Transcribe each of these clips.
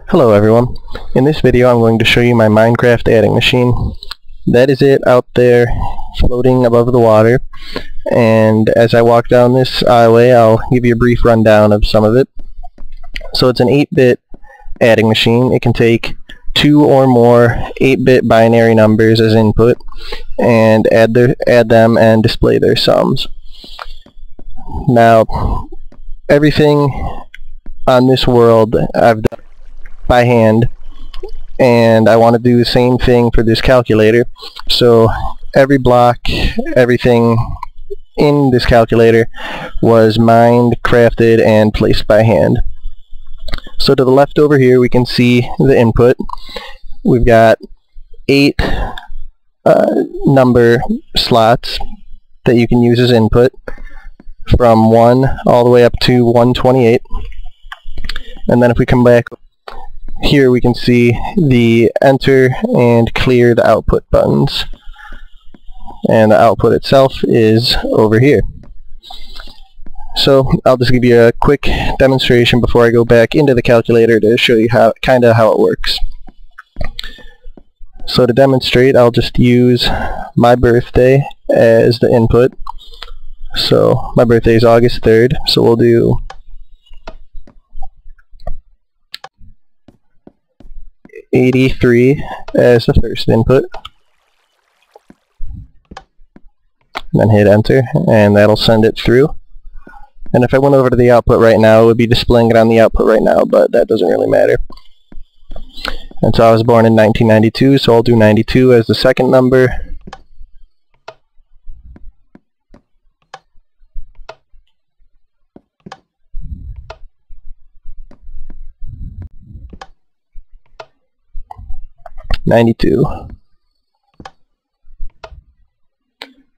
Hello everyone. In this video I'm going to show you my Minecraft adding machine. That is it out there floating above the water, and as I walk down this aisleway I'll give you a brief rundown of some of it. So it's an 8-bit adding machine. It can take 2 or more 8-bit binary numbers as input and add them and display their sums. Now everything on this world I've done by hand, and I want to do the same thing for this calculator. So every block, everything in this calculator was mined, crafted, and placed by hand. So to the left over here we can see the input. We've got 8 number slots that you can use as input, from 1 all the way up to 128. And then if we come back here we can see the enter and clear the output buttons, and the output itself is over here. So I'll just give you a quick demonstration before I go back into the calculator to show you how it works. So to demonstrate I'll just use my birthday as the input. So my birthday is August 3rd, so we'll do 83 as the first input, and then hit enter, and that'll send it through. And if I went over to the output right now, it would be displaying it on the output right now, but that doesn't really matter. And so I was born in 1992, so I'll do 92 as the second number.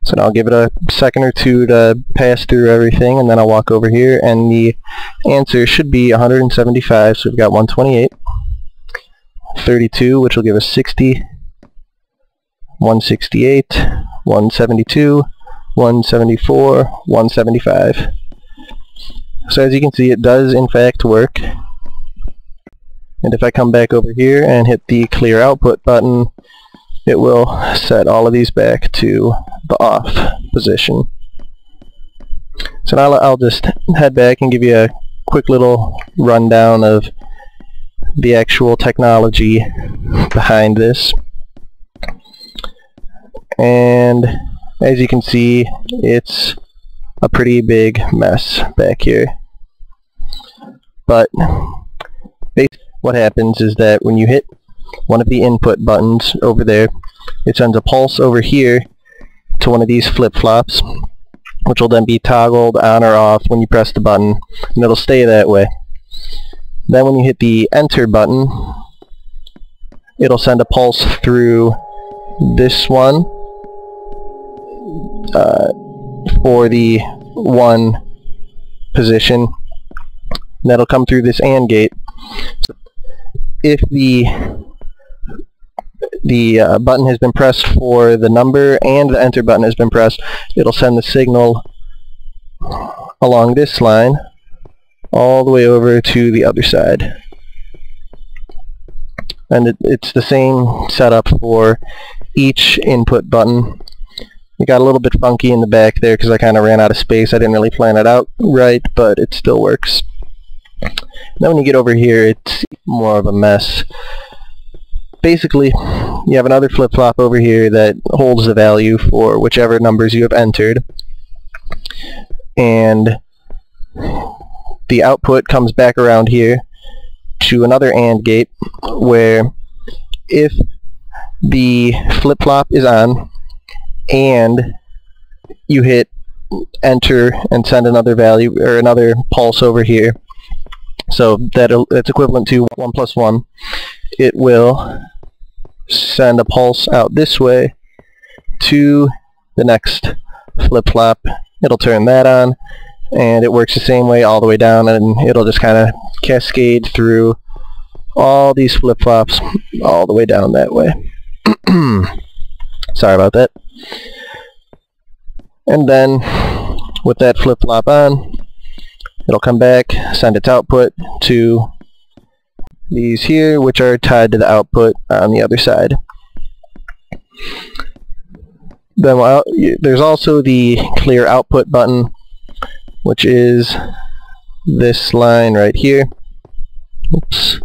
So now I'll give it a second or two to pass through everything, and then I'll walk over here, and the answer should be 175. So we've got 128, 32, which will give us 60, 168, 172, 174, 175. So as you can see, it does in fact work. And if I come back over here and hit the clear output button, it will set all of these back to the off position. So now I'll just head back and give you a quick little rundown of the actual technology behind this. And as you can see, it's a pretty big mess back here. But basically what happens is that when you hit one of the input buttons over there, it sends a pulse over here to one of these flip-flops, which will then be toggled on or off when you press the button, and it'll stay that way. Then when you hit the enter button, it'll send a pulse through this one for the 1 position, and that'll come through this AND gate. So if the button has been pressed for the number and the enter button has been pressed, it'll send the signal along this line all the way over to the other side. And it's the same setup for each input button. It got a little bit funky in the back there because I kind of ran out of space. I didn't really plan it out right, but it still works. Now when you get over here, it's more of a mess. Basically, you have another flip-flop over here that holds the value for whichever numbers you have entered, and the output comes back around here to another AND gate, where if the flip-flop is on and you hit enter and send another value or another pulse over here, so that's equivalent to 1 plus 1, it will send a pulse out this way to the next flip-flop. It'll turn that on, and it works the same way all the way down, and it'll just kind of cascade through all these flip-flops all the way down that way. Sorry about that. And then with that flip-flop on, it'll come back, send its output to these here, which are tied to the output on the other side. Then there's also the clear output button, which is this line right here. Oops.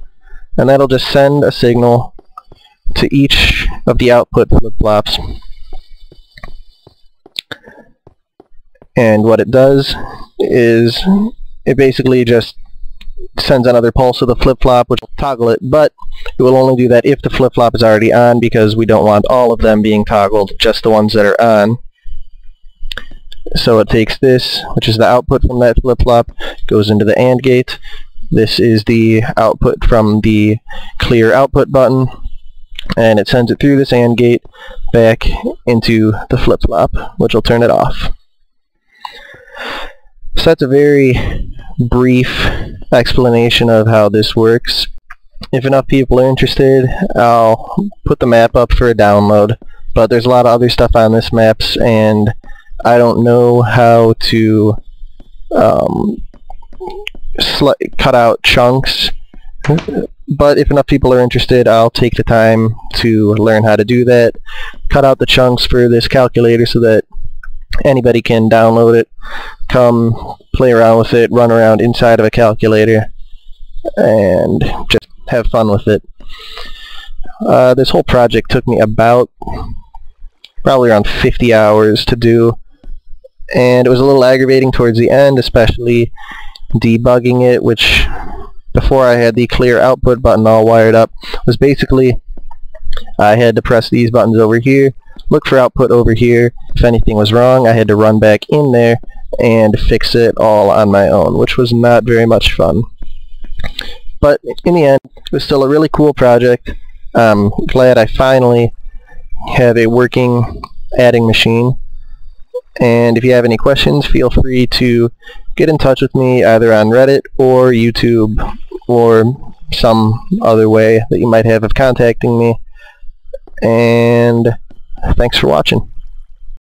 And that'll just send a signal to each of the output flip-flops. And what it does is it basically just sends another pulse of the flip-flop, which will toggle it, but it will only do that if the flip-flop is already on, because we don't want all of them being toggled, just the ones that are on. So it takes this, which is the output from that flip-flop, goes into the AND gate. This is the output from the clear output button, and it sends it through this AND gate back into the flip-flop, which will turn it off. So that's a very brief explanation of how this works. If enough people are interested, I'll put the map up for a download, but there's a lot of other stuff on this map, and I don't know how to cut out chunks, but if enough people are interested, I'll take the time to learn how to do that, cut out the chunks for this calculator so that anybody can download it, come play around with it, run around inside of a calculator, and just have fun with it. This whole project took me about probably around 50 hours to do, and it was a little aggravating towards the end, especially debugging it, which before I had the clear output button all wired up was basically I had to press these buttons over here, look for output over here. If anything was wrong, I had to run back in there and fix it all on my own, which was not very much fun. But in the end, it was still a really cool project. I'm glad I finally have a working adding machine. And if you have any questions, feel free to get in touch with me either on Reddit or YouTube or some other way that you might have of contacting me. And thanks for watching.